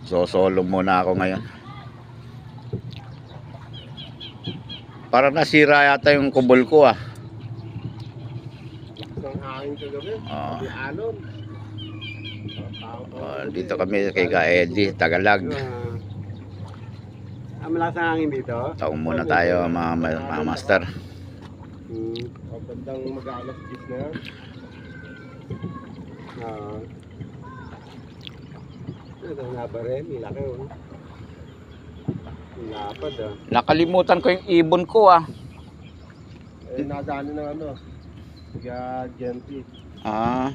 So solo muna ako ngayon. Parang nasira yata yung kubol ko ah. Isang hangin kagabi. Oo. May alon. Dito kami kay Ka Eddie, Tagalag. Malakas ang hangin dito. Taong muna tayo mga master. Bandang mag-aalas 10 na yan. Ito nga ba rin? Ilaki oh. Lapad ah. Nakalimutan ko yung ibon ko ah. Nadaanin ng ano. Tiga Genti. Ah.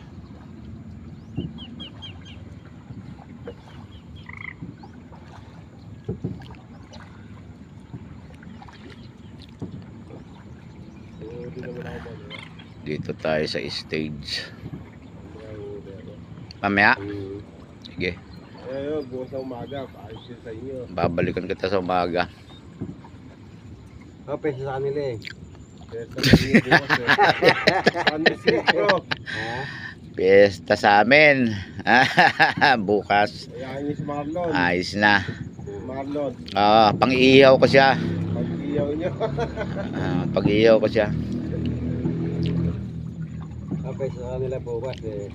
Dito tayo sa stage. Mamaya. Sige. Bukas na umaga. Paayos yun sa inyo. Babalikan kita sa umaga. Pesa sa kanila eh. Pesta sa inyo bukas eh. Sunday Citro. Piyesta sa amin. Bukas. Ayahin niyo si Marlon. Ayos na. Marlon. Pang-iihaw ko siya. Pag-iyaw niyo. Pag-iihaw ko siya. Pesa sa kanila bukas eh.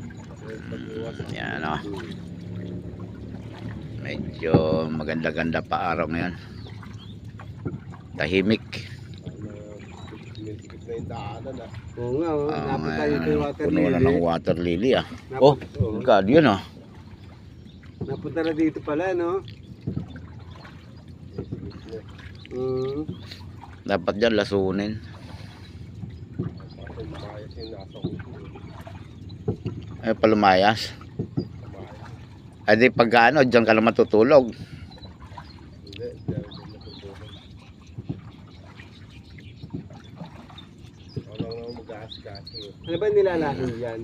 Yan o. Medyo maganda-ganda pa araw ngayon. Tahimik. Minsikip na yung daanan ah. Oo nga oh. Napunta dito yung water Puno na lily. ng water lily ah. Oh, God, yun ah. Napunta na dito pala no. Dapat dyan lasunin. Lumayas yung nasa ulo. Ay, palumayas. Ay, di pag ano, dyan ka lang matutulog. Hindi natutulog. Walang naman mag-aasikaso. Ano ba nilalaking dyan?